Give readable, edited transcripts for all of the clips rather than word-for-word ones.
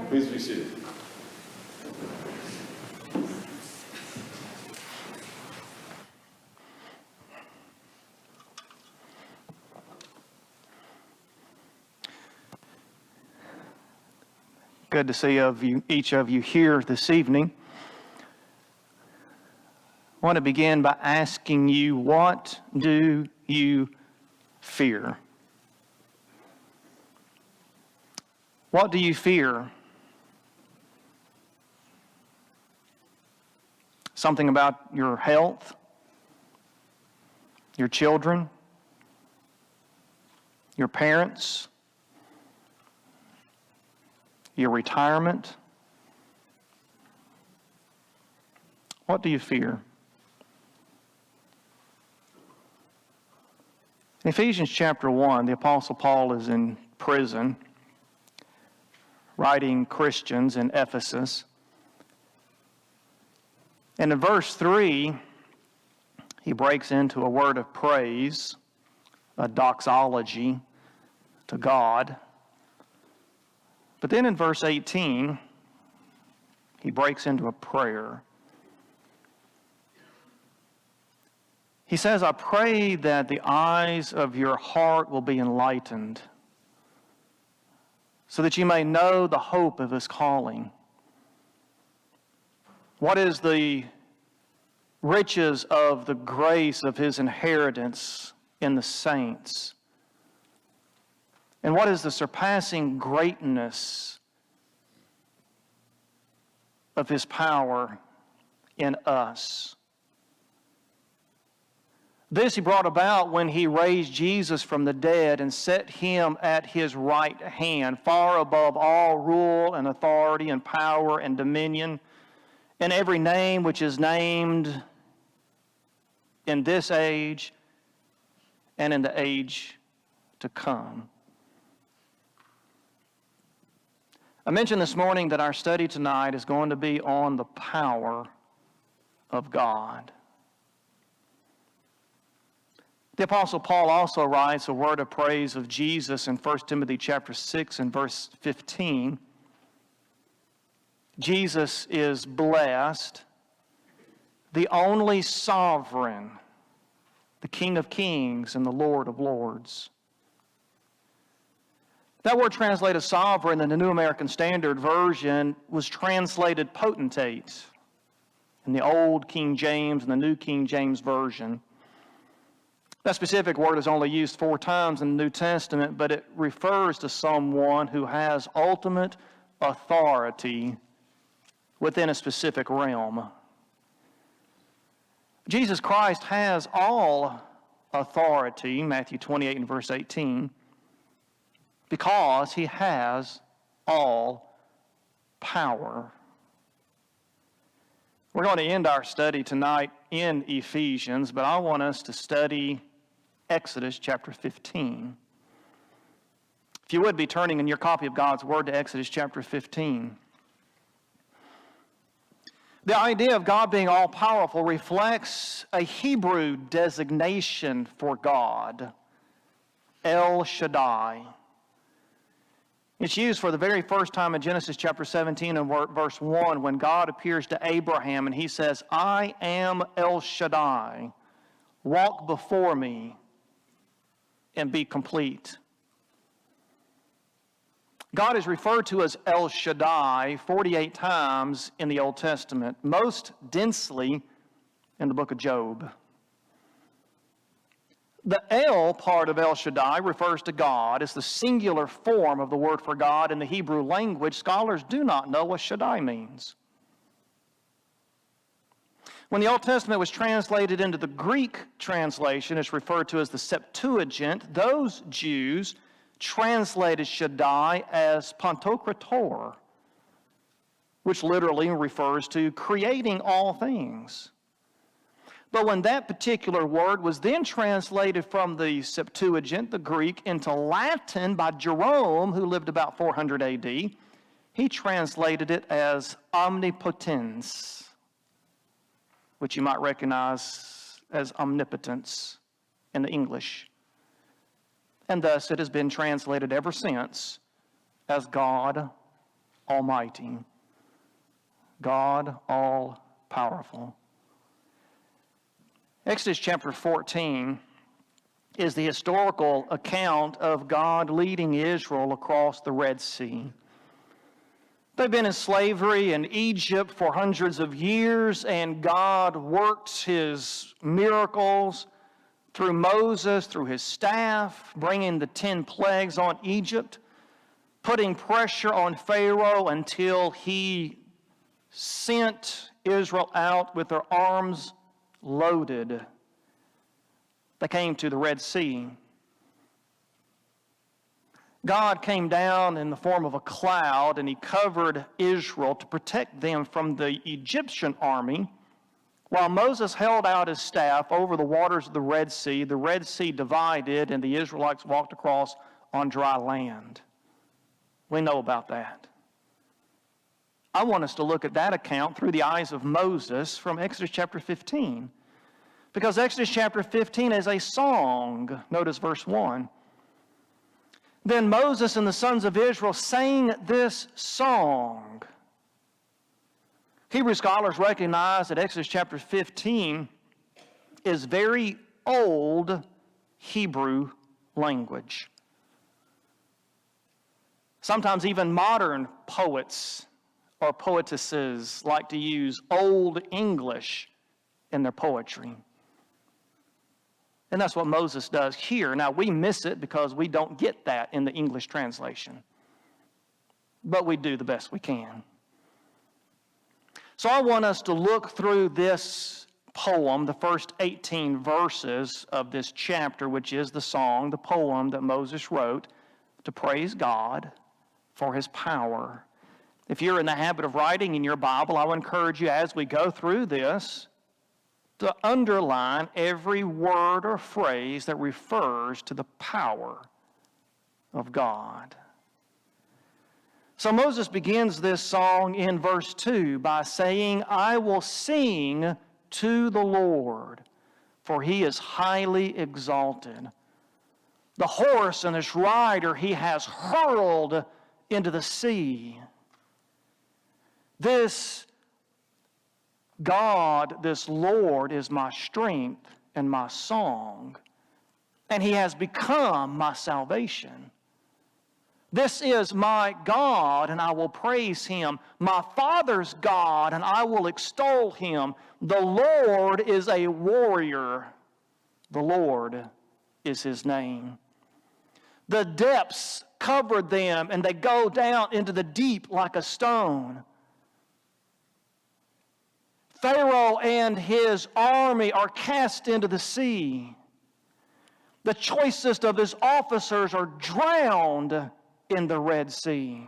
Please be seated. Good to see each of you here this evening. I want to begin by asking you, what do you fear? What do you fear? Something about your health, your children, your parents, your retirement? What do you fear? In Ephesians chapter 1, the Apostle Paul is in prison, writing Christians in Ephesus. And in verse 3, he breaks into a word of praise, a doxology to God. But then in verse 18, he breaks into a prayer. He says, I pray that the eyes of your heart will be enlightened, so that you may know the hope of his calling. What is the riches of the grace of his inheritance in the saints? And what is the surpassing greatness of his power in us? This he brought about when he raised Jesus from the dead and set him at his right hand, far above all rule and authority and power and dominion, and every name which is named in this age and in the age to come. I mentioned this morning that our study tonight is going to be on the power of God. The Apostle Paul also writes a word of praise of Jesus in 1 Timothy chapter 6 and verse 15. Jesus is blessed, the only sovereign, the King of kings and the Lord of lords. That word translated sovereign in the New American Standard Version was translated potentate in the Old King James and the New King James Version. That specific word is only used 4 times in the New Testament, but it refers to someone who has ultimate authority within a specific realm. Jesus Christ has all authority, Matthew 28 and verse 18, because he has all power. We're going to end our study tonight in Ephesians, but I want us to study Exodus chapter 15. If you would be turning in your copy of God's Word to Exodus chapter 15. The idea of God being all-powerful reflects a Hebrew designation for God, El Shaddai. It's used for the very first time in Genesis chapter 17 and verse 1 when God appears to Abraham and he says, I am El Shaddai, walk before me and be complete. God is referred to as El Shaddai 48 times in the Old Testament, most densely in the book of Job. The El part of El Shaddai refers to God. It's the singular form of the word for God in the Hebrew language. Scholars do not know what Shaddai means. When the Old Testament was translated into the Greek translation, it's referred to as the Septuagint. Those Jews translated Shaddai as Pantokrator, which literally refers to creating all things. But when that particular word was then translated from the Septuagint, the Greek, into Latin by Jerome, who lived about 400 AD, he translated it as omnipotens, which you might recognize as omnipotence in the English. And thus it has been translated ever since as God Almighty, God All-Powerful. Exodus chapter 14 is the historical account of God leading Israel across the Red Sea. They've been in slavery in Egypt for hundreds of years, and God worked his miracles through Moses, through his staff, bringing the 10 plagues on Egypt, putting pressure on Pharaoh until he sent Israel out with their arms loaded. They came to the Red Sea. God came down in the form of a cloud, and he covered Israel to protect them from the Egyptian army, while Moses held out his staff over the waters of the Red Sea divided, and the Israelites walked across on dry land. We know about that. I want us to look at that account through the eyes of Moses from Exodus chapter 15. Because Exodus chapter 15 is a song. Notice verse 1. Then Moses and the sons of Israel sang this song. Hebrew scholars recognize that Exodus chapter 15 is very old Hebrew language. Sometimes even modern poets or poetesses like to use Old English in their poetry. And that's what Moses does here. Now, we miss it because we don't get that in the English translation. But we do the best we can. So I want us to look through this poem, the first 18 verses of this chapter, which is the song, the poem that Moses wrote to praise God for his power. If you're in the habit of writing in your Bible, I would encourage you as we go through this to underline every word or phrase that refers to the power of God. So Moses begins this song in verse 2 by saying, I will sing to the Lord, for he is highly exalted. The horse and its rider he has hurled into the sea. This God, this Lord, is my strength and my song, and he has become my salvation. This is my God, and I will praise him, my father's God, and I will extol him. The Lord is a warrior. The Lord is his name. The depths covered them, and they go down into the deep like a stone. Pharaoh and his army are cast into the sea. The choicest of his officers are drowned in the Red Sea.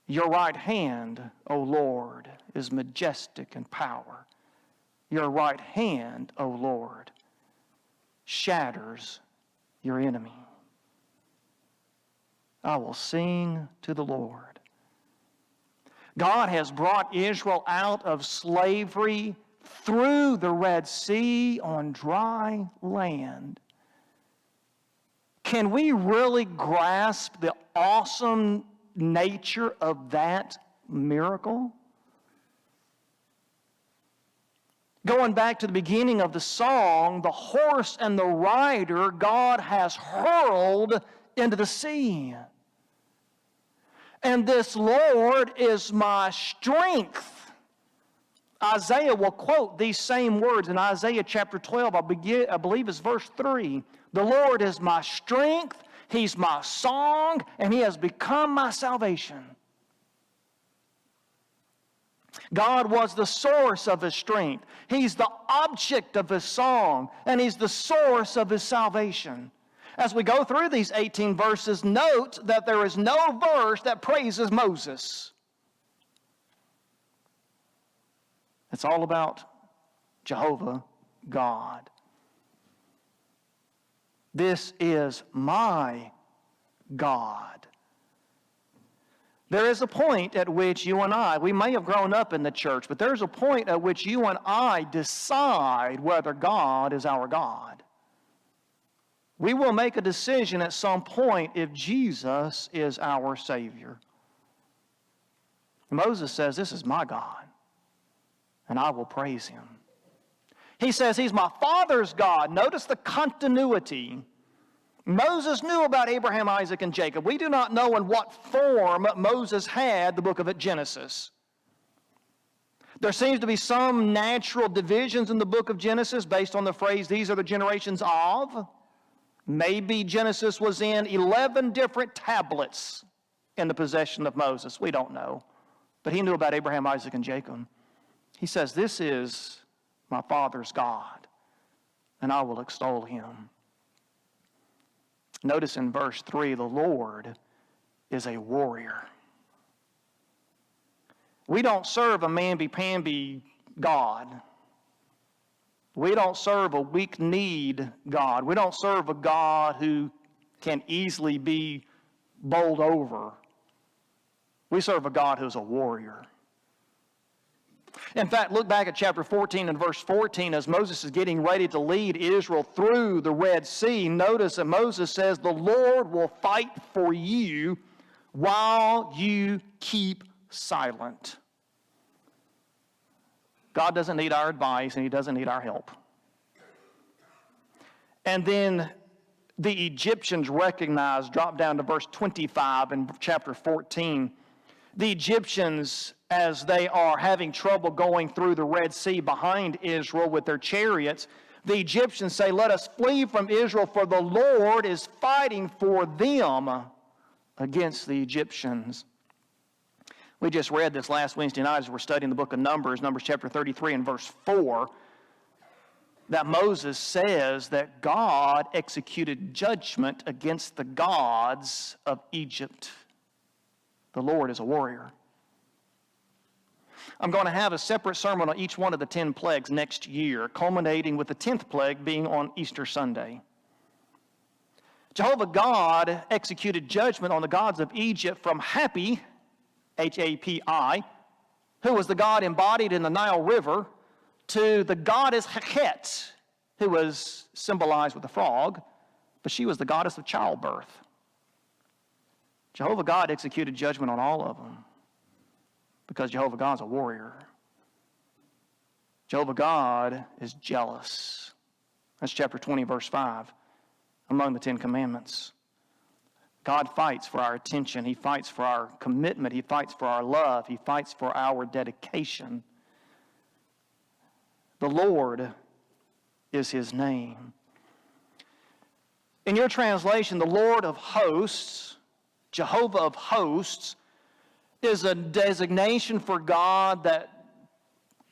Your right hand, O Lord, is majestic in power. Your right hand, O Lord, shatters your enemy. I will sing to the Lord. God has brought Israel out of slavery through the Red Sea on dry land. Can we really grasp the awesome nature of that miracle? Going back to the beginning of the song, the horse and the rider God has hurled into the sea. And this Lord is my strength. Isaiah will quote these same words in Isaiah chapter 12, I believe it's verse 3. The Lord is my strength, He's my song, and He has become my salvation. God was the source of His strength. He's the object of His song, and He's the source of His salvation. As we go through these 18 verses, note that there is no verse that praises Moses. It's all about Jehovah God. This is my God. There is a point at which you and I, we may have grown up in the church, but there's a point at which you and I decide whether God is our God. We will make a decision at some point if Jesus is our Savior. Moses says, this is my God, and I will praise Him. He says He's my father's God. Notice the continuity. Moses knew about Abraham, Isaac, and Jacob. We do not know in what form Moses had the book of Genesis. There seems to be some natural divisions in the book of Genesis based on the phrase, these are the generations of. Maybe Genesis was in 11 different tablets in the possession of Moses. We don't know. But he knew about Abraham, Isaac, and Jacob. He says, this is my father's God, and I will extol Him. Notice in verse 3, the Lord is a warrior. We don't serve a mamby-pamby God. We don't serve a weak-kneed God. We don't serve a God who can easily be bowled over. We serve a God who's a warrior. In fact, look back at chapter 14 and verse 14 as Moses is getting ready to lead Israel through the Red Sea. Notice that Moses says, the Lord will fight for you while you keep silent. God doesn't need our advice, and He doesn't need our help. And then the Egyptians recognized, drop down to verse 25 in chapter 14. The Egyptians, as they are having trouble going through the Red Sea behind Israel with their chariots, the Egyptians say, let us flee from Israel, for the Lord is fighting for them against the Egyptians. We just read this last Wednesday night as we're studying the book of Numbers chapter 33 and verse 4, that Moses says that God executed judgment against the gods of Egypt. The Lord is a warrior. I'm going to have a separate sermon on each one of the 10 plagues next year, culminating with the 10th plague being on Easter Sunday. Jehovah God executed judgment on the gods of Egypt from Hapi, H-A-P-I, who was the god embodied in the Nile River, to the goddess Heket, who was symbolized with a frog, but she was the goddess of childbirth. Jehovah God executed judgment on all of them because Jehovah God's a warrior. Jehovah God is jealous. That's chapter 20, verse 5, among the 10 commandments. God fights for our attention. He fights for our commitment. He fights for our love. He fights for our dedication. The Lord is His name. In your translation, the Lord of hosts, Jehovah of hosts, is a designation for God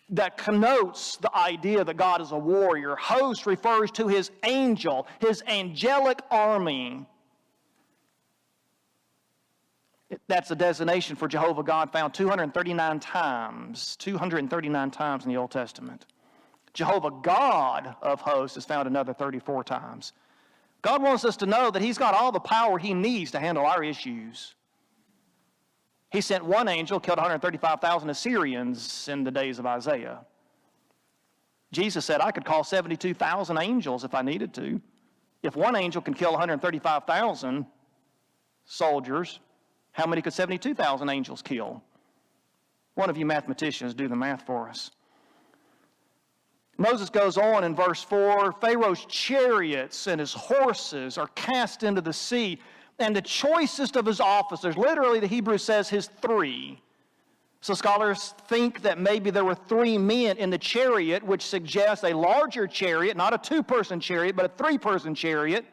that connotes the idea that God is a warrior. Host refers to His angel, His angelic army. That's a designation for Jehovah God found 239 times in the Old Testament. Jehovah God of hosts is found another 34 times. God wants us to know that He's got all the power He needs to handle our issues. He sent one angel, killed 135,000 Assyrians in the days of Isaiah. Jesus said, I could call 72,000 angels if I needed to. If one angel can kill 135,000 soldiers, how many could 72,000 angels kill? One of you mathematicians, do the math for us. Moses goes on in verse 4, Pharaoh's chariots and his horses are cast into the sea. and the choicest of his officers. Literally, the Hebrew says his three. So scholars think that maybe there were 3 men in the chariot, which suggests a larger chariot, not a 2-person chariot, but a 3-person chariot.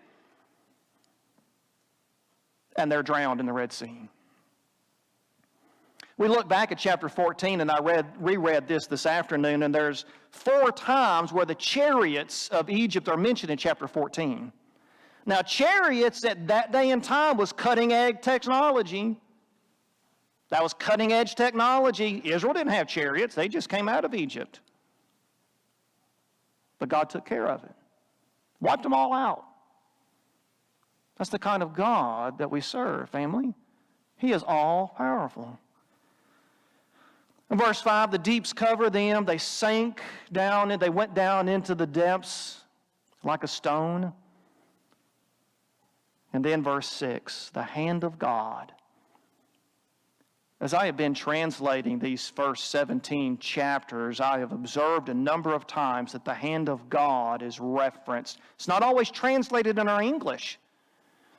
And they're drowned in the Red Sea. We look back at chapter 14, and I reread this afternoon, and there's 4 times where the chariots of Egypt are mentioned in chapter 14. Now, chariots at that day and time was cutting-edge technology. That was cutting-edge technology. Israel didn't have chariots. They just came out of Egypt. But God took care of it. Wiped them all out. That's the kind of God that we serve, family. He is all-powerful. In verse 5, the deeps cover them. They sank down, and they went down into the depths like a stone. And then verse 6, the hand of God. As I have been translating these first 17 chapters, I have observed a number of times that the hand of God is referenced. It's not always translated in our English.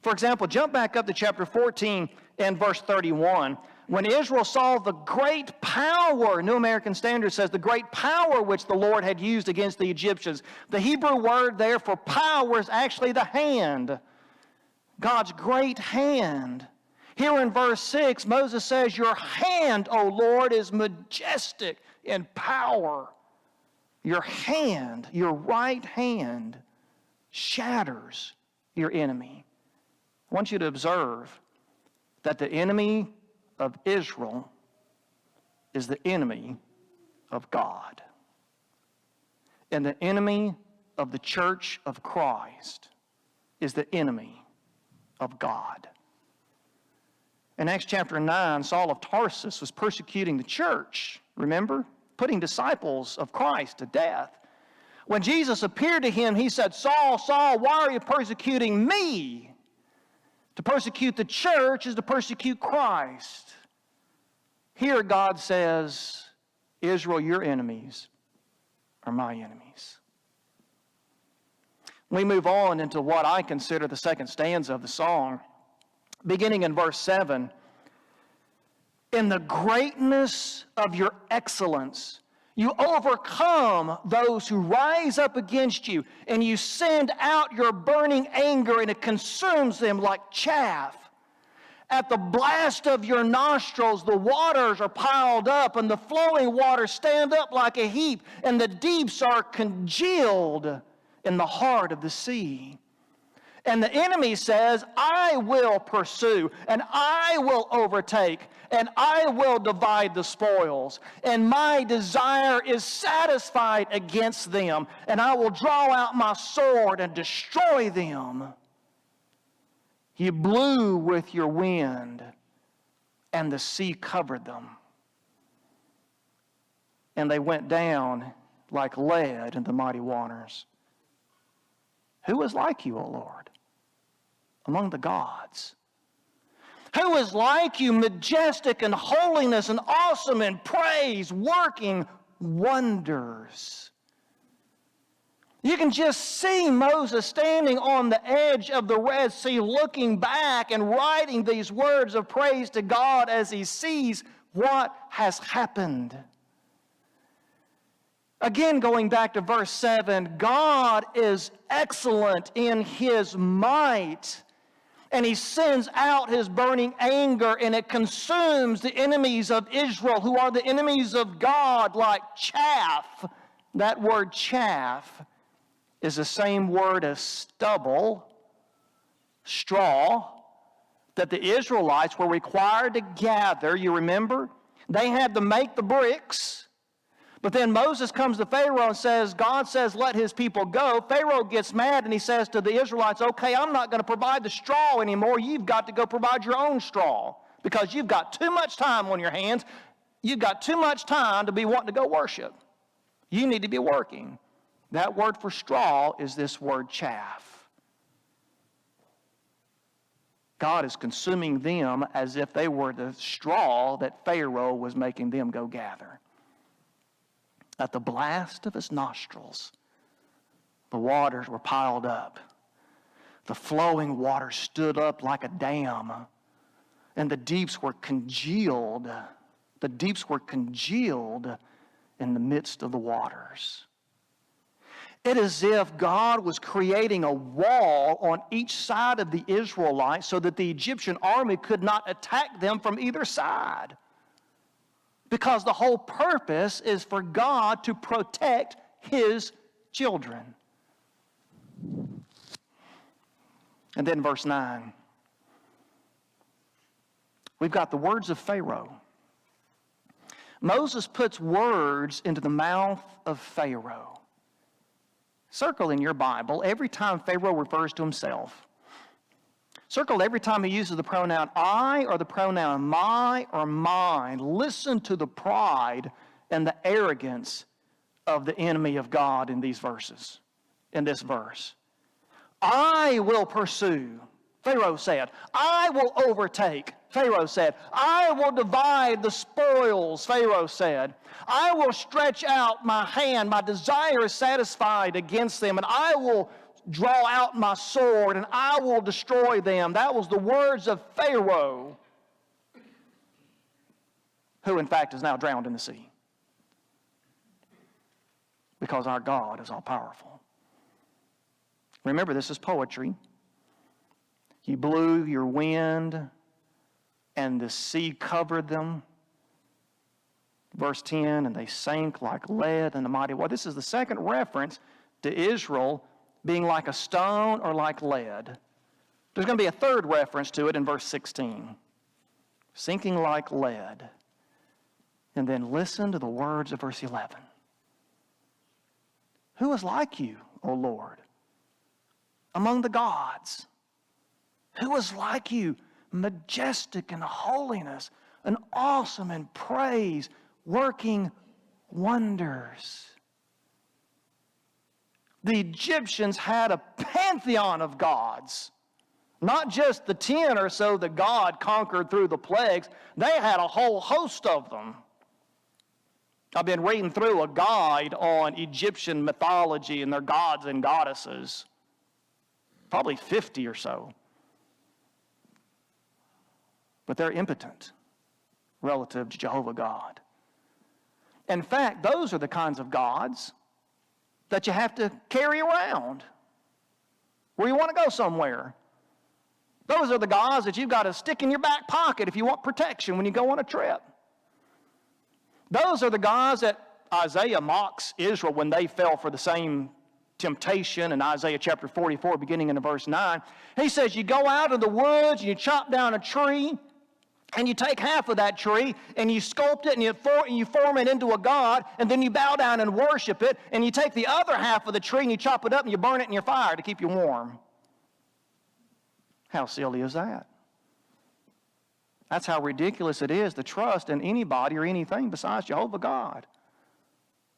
For example, jump back up to chapter 14 and verse 31. When Israel saw the great power, New American Standard says, the great power which the Lord had used against the Egyptians. The Hebrew word there for power is actually the hand. God's great hand. Here in verse 6, Moses says, your hand, O Lord, is majestic in power. Your hand, your right hand, shatters your enemy. I want you to observe that the enemy of Israel is the enemy of God. And the enemy of the church of Christ is the enemy of God. In Acts chapter 9, Saul of Tarsus was persecuting the church, remember? Putting disciples of Christ to death. When Jesus appeared to him, he said, Saul, Saul, why are you persecuting me? To persecute the church is to persecute Christ. Here God says, Israel, your enemies are my enemies. We move on into what I consider the second stanza of the song. Beginning in verse 7, in the greatness of your excellence, you overcome those who rise up against you, and you send out your burning anger, and it consumes them like chaff. At the blast of your nostrils, the waters are piled up, and the flowing waters stand up like a heap, and the deeps are congealed in the heart of the sea. And the enemy says, I will pursue, and I will overtake, and I will divide the spoils. And my desire is satisfied against them, and I will draw out my sword and destroy them. You blew with your wind, and the sea covered them. And they went down like lead in the mighty waters. Who is like you, O Lord, among the gods? Who is like you, majestic in holiness and awesome in praise, working wonders? You can just see Moses standing on the edge of the Red Sea, looking back and writing these words of praise to God as he sees what has happened. Again, going back to verse 7, God is excellent in his might, and he sends out his burning anger, and it consumes the enemies of Israel, who are the enemies of God, like chaff. That word chaff is the same word as stubble, straw, that the Israelites were required to gather. You remember? They had to make the bricks. But then Moses comes to Pharaoh and says, God says, let his people go. Pharaoh gets mad and he says to the Israelites, okay, I'm not going to provide the straw anymore. You've got to go provide your own straw because you've got too much time on your hands. You've got too much time to be wanting to go worship. You need to be working. That word for straw is this word chaff. God is consuming them as if they were the straw that Pharaoh was making them go gather. At the blast of his nostrils, the waters were piled up. the flowing water stood up like a dam, and the deeps were congealed. The deeps were congealed in the midst of the waters. It is as if God was creating a wall on each side of the Israelites so that the Egyptian army could not attack them from either side. Because the whole purpose is for God to protect His children. And then verse 9. We've got the words of Pharaoh. Moses puts words into the mouth of Pharaoh. Circle in your Bible every time Pharaoh refers to himself. Circle every time he uses the pronoun I or the pronoun my or mine. Listen to the pride and the arrogance of the enemy of God in these verses, in this verse. I will pursue, Pharaoh said. I will overtake, Pharaoh said. I will divide the spoils, Pharaoh said. I will stretch out my hand. My desire is satisfied against them, and I will draw out my sword, and I will destroy them. That was the words of Pharaoh, who in fact is now drowned in the sea. Because our God is all-powerful. Remember, this is poetry. You blew your wind, and the sea covered them. Verse 10, and they sank like lead in the mighty water. This is the second reference to Israel being like a stone or like lead. There's going to be a third reference to it in verse 16. Sinking like lead. And then listen to the words of verse 11. Who is like you, O Lord, among the gods? Who is like you, majestic in holiness, and awesome in praise, working wonders? The Egyptians had a pantheon of gods. Not just the 10 or so that God conquered through the plagues. They had a whole host of them. I've been reading through a guide on Egyptian mythology and their gods and goddesses. Probably 50 or so. But they're impotent relative to Jehovah God. In fact, those are the kinds of gods that you have to carry around where you want to go somewhere. Those are the gods that you've got to stick in your back pocket if you want protection when you go on a trip. Those are the gods that Isaiah mocks Israel when they fell for the same temptation in Isaiah chapter 44, beginning in verse 9. He says, you go out in the woods and you chop down a tree, and you take half of that tree and you sculpt it and you form it into a god, and then you bow down and worship it, and you take the other half of the tree and you chop it up and you burn it in your fire to keep you warm. How silly is that? That's how ridiculous it is to trust in anybody or anything besides Jehovah God.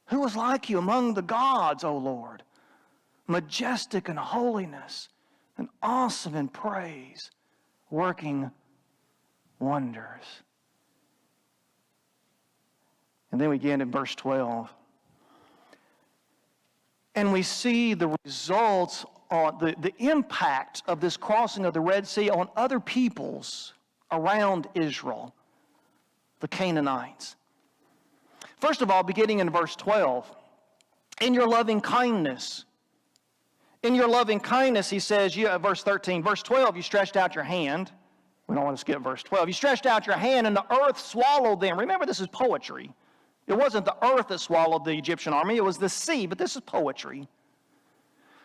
Who is like you among the gods, O Lord? Majestic in holiness and awesome in praise, working wonders. And then we get in verse 12. And we see the results, on the impact of this crossing of the Red Sea on other peoples around Israel, the Canaanites. First of all, beginning in verse 12, in your loving kindness. In your loving kindness, he says, verse 13, verse 12, you stretched out your hand. We don't want to skip verse 12. You stretched out your hand and the earth swallowed them. Remember, this is poetry. It wasn't the earth that swallowed the Egyptian army. It was the sea, but this is poetry.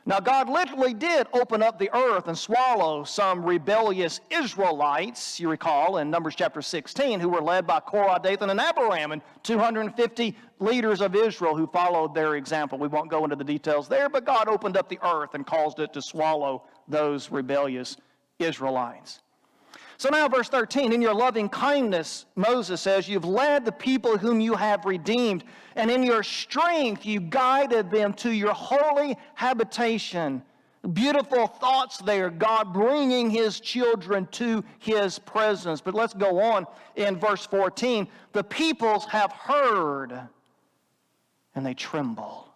Now, God literally did open up the earth and swallow some rebellious Israelites, you recall, in Numbers chapter 16, who were led by Korah, Dathan, and Abiram, and 250 leaders of Israel who followed their example. We won't go into the details there, but God opened up the earth and caused it to swallow those rebellious Israelites. So now verse 13, in your loving kindness, Moses says, you've led the people whom you have redeemed, and in your strength you guided them to your holy habitation. Beautiful thoughts there, God bringing his children to his presence. But let's go on in verse 14. The peoples have heard, and they tremble.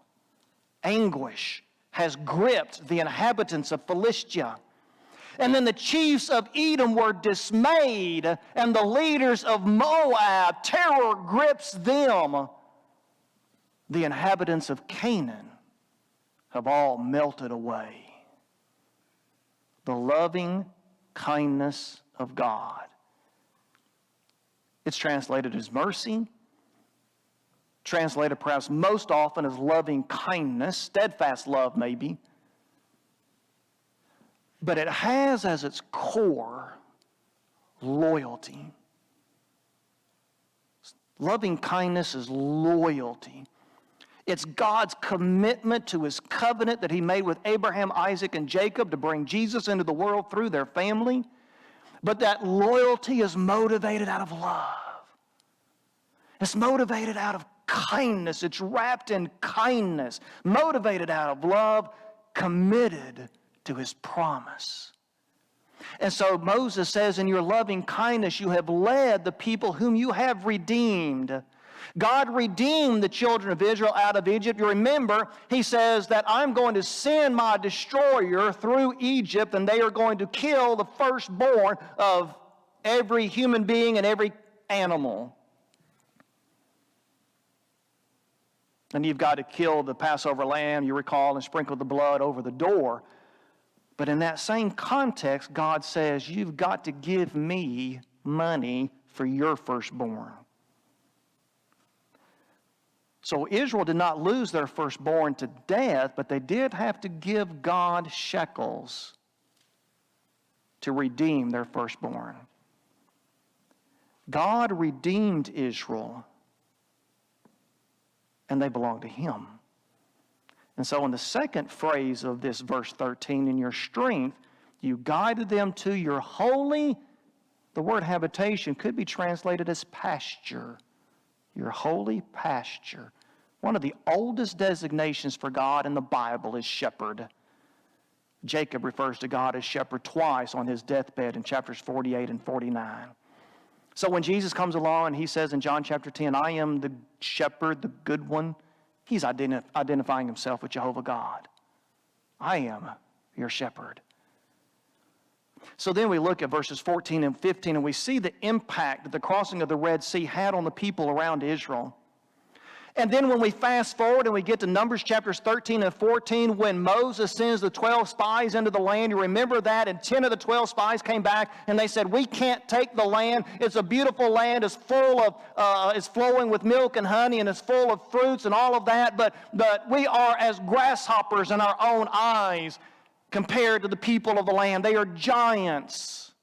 Anguish has gripped the inhabitants of Philistia. And then the chiefs of Edom were dismayed, and the leaders of Moab, terror grips them. The inhabitants of Canaan have all melted away. The loving kindness of God. It's translated as mercy, translated perhaps most often as loving kindness, steadfast love maybe. But it has as its core loyalty. Loving kindness is loyalty. It's God's commitment to his covenant that he made with Abraham, Isaac, and Jacob to bring Jesus into the world through their family. But that loyalty is motivated out of love. It's motivated out of kindness. It's wrapped in kindness, motivated out of love, committed to his promise. And so Moses says, in your loving kindness you have led the people whom you have redeemed. God redeemed the children of Israel out of Egypt. You remember, he says that I'm going to send my destroyer through Egypt, and they are going to kill the firstborn of every human being and every animal. And you've got to kill the Passover lamb, you recall, and sprinkle the blood over the door. But in that same context, God says, you've got to give me money for your firstborn. So Israel did not lose their firstborn to death, but they did have to give God shekels to redeem their firstborn. God redeemed Israel, and they belong to him. And so in the second phrase of this verse 13, in your strength, you guided them to your holy, the word habitation could be translated as pasture. Your holy pasture. One of the oldest designations for God in the Bible is shepherd. Jacob refers to God as shepherd twice on his deathbed in chapters 48 and 49. So when Jesus comes along and he says in John chapter 10, I am the shepherd, the good one, he's identifying himself with Jehovah God. I am your shepherd. So then we look at verses 14 and 15, and we see the impact that the crossing of the Red Sea had on the people around Israel. And then when we fast forward and we get to Numbers chapters 13 and 14, when Moses sends the 12 spies into the land, you remember that, and 10 of the 12 spies came back and they said, we can't take the land. It's a beautiful land. It's full of, it's flowing with milk and honey, and it's full of fruits and all of that, but we are as grasshoppers in our own eyes compared to the people of the land. They are giants.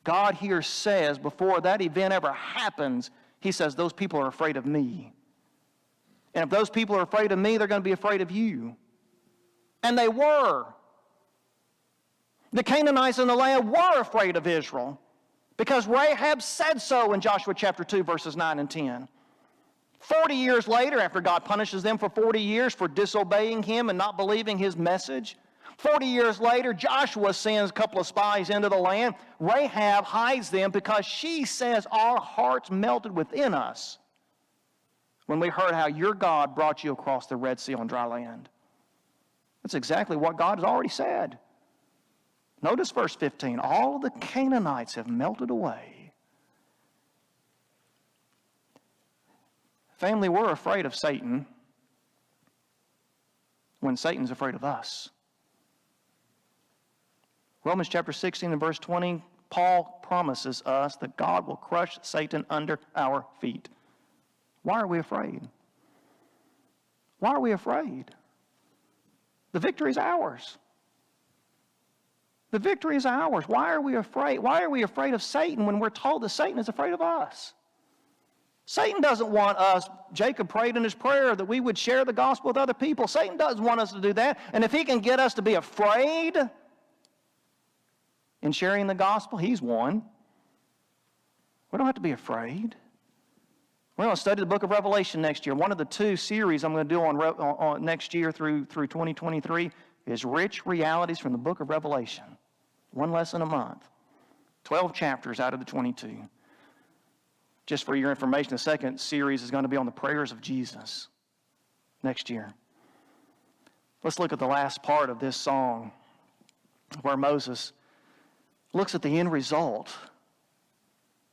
God here says, before that event ever happens, he says, those people are afraid of me. And if those people are afraid of me, they're going to be afraid of you. And they were. The Canaanites in the land were afraid of Israel because Rahab said so in Joshua chapter 2, verses 9 and 10. 40 years later, after God punishes them for 40 years for disobeying him and not believing his message, 40 years later, Joshua sends a couple of spies into the land. Rahab hides them because she says, our hearts melted within us when we heard how your God brought you across the Red Sea on dry land. That's exactly what God has already said. Notice verse 15. All of the Canaanites have melted away. Family, we're afraid of Satan when Satan's afraid of us. Romans chapter 16 and verse 20, Paul promises us that God will crush Satan under our feet. Why are we afraid? Why are we afraid? The victory is ours. The victory is ours. Why are we afraid? Why are we afraid of Satan when we're told that Satan is afraid of us? Satan doesn't want us. Jacob prayed in his prayer that we would share the gospel with other people. Satan doesn't want us to do that. And if he can get us to be afraid in sharing the gospel, he's won. We don't have to be afraid. We're going to study the book of Revelation next year. One of the two series I'm going to do on next year through 2023 is Rich Realities from the book of Revelation. One lesson a month. 12 chapters out of the 22. Just for your information, the second series is going to be on the prayers of Jesus next year. Let's look at the last part of this song. where Moses looks at the end result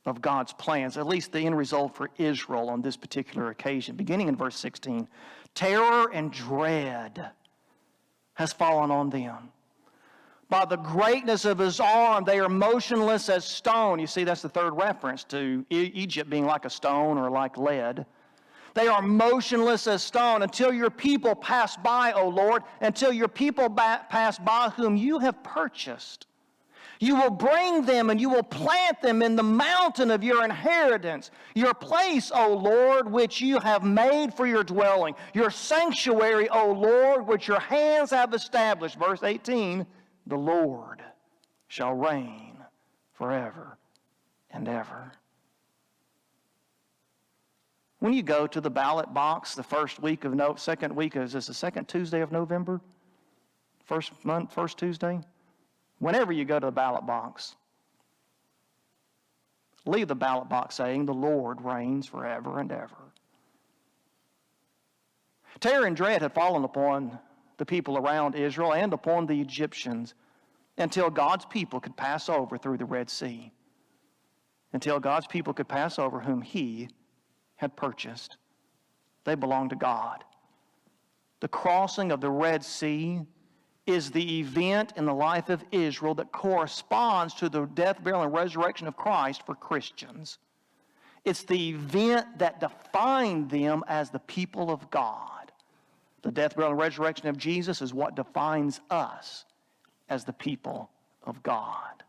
of God's plans, at least the end result for Israel on this particular occasion. Beginning in verse 16, terror and dread has fallen on them. By the greatness of his arm, they are motionless as stone. You see, that's the third reference to Egypt being like a stone or like lead. They are motionless as stone until your people pass by, O Lord, until your people pass by whom you have purchased. You will bring them and you will plant them in the mountain of your inheritance, your place, O Lord, which you have made for your dwelling, your sanctuary, O Lord, which your hands have established. Verse 18, the Lord shall reign forever and ever. When you go to the ballot box the second week, is this the second Tuesday of November? First Tuesday? Whenever you go to the ballot box, leave the ballot box saying, the Lord reigns forever and ever. Terror and dread had fallen upon the people around Israel and upon the Egyptians until God's people could pass over through the Red Sea. Until God's people could pass over whom he had purchased. They belong to God. The crossing of the Red Sea is the event in the life of Israel that corresponds to the death, burial, and resurrection of Christ for Christians. It's the event that defined them as the people of God. The death, burial, and resurrection of Jesus is what defines us as the people of God.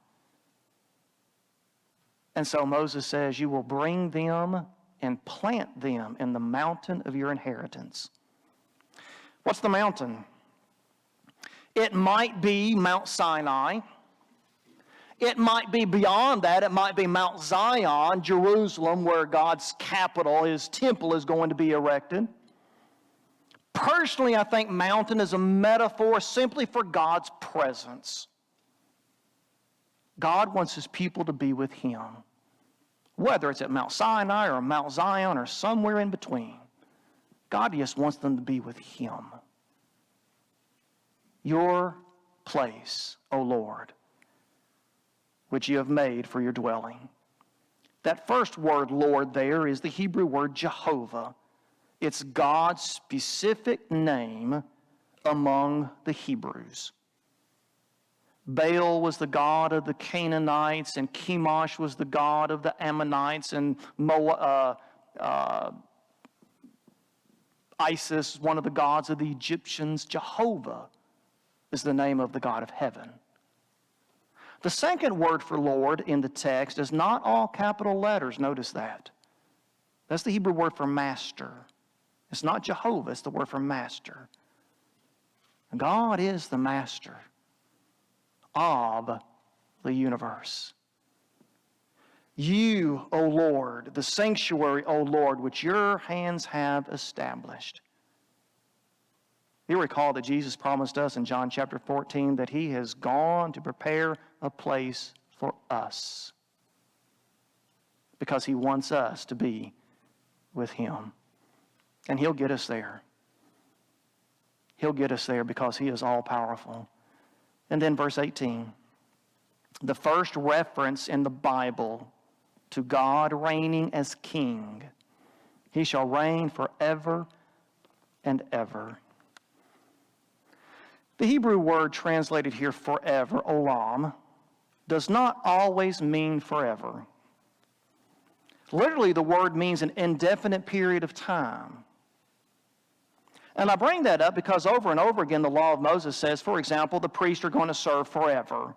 And so Moses says, you will bring them and plant them in the mountain of your inheritance. What's the mountain? It might be Mount Sinai. It might be beyond that. It might be Mount Zion, Jerusalem, where God's capital, his temple, is going to be erected. Personally, I think mountain is a metaphor simply for God's presence. God wants his people to be with him. Whether it's at Mount Sinai or Mount Zion or somewhere in between, God just wants them to be with him. Your place, O Lord, which you have made for your dwelling. That first word, Lord, there is the Hebrew word Jehovah. It's God's specific name among the Hebrews. Baal was the god of the Canaanites, and Chemosh was the god of the Ammonites, and Isis, one of the gods of the Egyptians. Jehovah is the name of the God of heaven. The second word for Lord in the text is not all capital letters. Notice that. That's the Hebrew word for master. It's not Jehovah, it's the word for master. God is the master of the universe. You, O Lord, the sanctuary, O Lord, which your hands have established. You recall that Jesus promised us in John chapter 14 that he has gone to prepare a place for us because he wants us to be with him. And he'll get us there. He'll get us there because he is all-powerful. And then verse 18, the first reference in the Bible to God reigning as king. He shall reign forever and ever. The Hebrew word translated here forever, olam, does not always mean forever. Literally, the word means an indefinite period of time. And I bring that up because over and over again, the law of Moses says, for example, the priests are going to serve forever.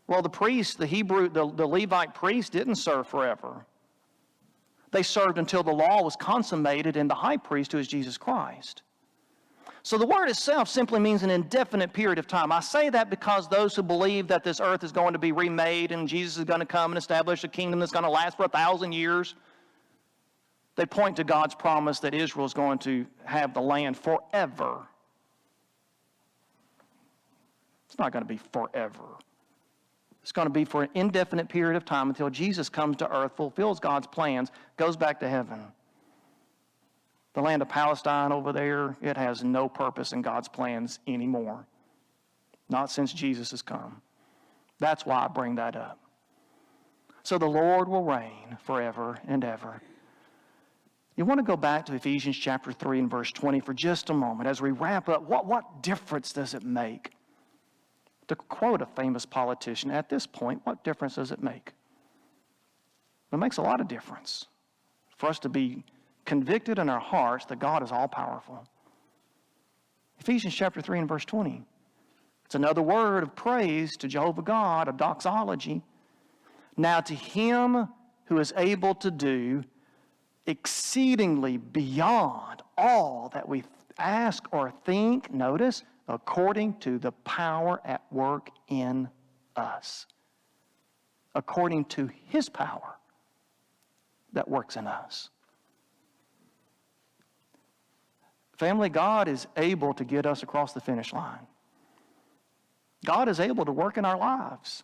Well, the priest, the Levite priest didn't serve forever. They served until the law was consummated in the high priest, who is Jesus Christ. So the word itself simply means an indefinite period of time. I say that because those who believe that this earth is going to be remade and Jesus is going to come and establish a kingdom that's going to last for 1,000 years, they point to God's promise that Israel is going to have the land forever. It's not going to be forever. It's going to be for an indefinite period of time until Jesus comes to earth, fulfills God's plans, goes back to heaven. The land of Palestine over there, it has no purpose in God's plans anymore. Not since Jesus has come. That's why I bring that up. So the Lord will reign forever and ever. You want to go back to Ephesians chapter 3 and verse 20 for just a moment as we wrap up. What difference does it make? To quote a famous politician, at this point, what difference does it make? It makes a lot of difference for us to be convicted in our hearts that God is all-powerful. Ephesians chapter 3 and verse 20. It's another word of praise to Jehovah God, a doxology. Now to him who is able to do exceedingly beyond all that we ask or think, notice, according to the power at work in us. According to his power that works in us. Family, God is able to get us across the finish line. God is able to work in our lives.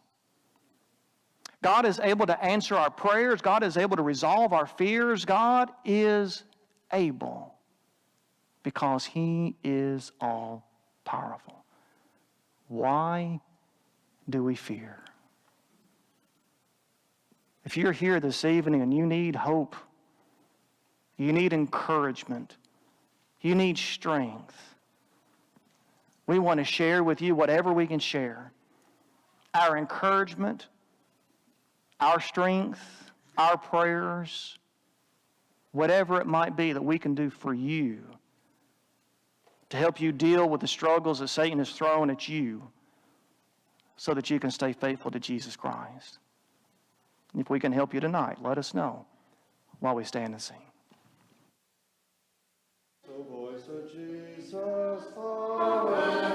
God is able to answer our prayers. God is able to resolve our fears. God is able because he is all-powerful. Why do we fear? If you're here this evening and you need hope, you need encouragement, you need strength, we want to share with you whatever we can share. Our encouragement, our strength, our prayers, whatever it might be that we can do for you to help you deal with the struggles that Satan has thrown at you so that you can stay faithful to Jesus Christ. If we can help you tonight, let us know while we stand and sing. The voice of Jesus forever.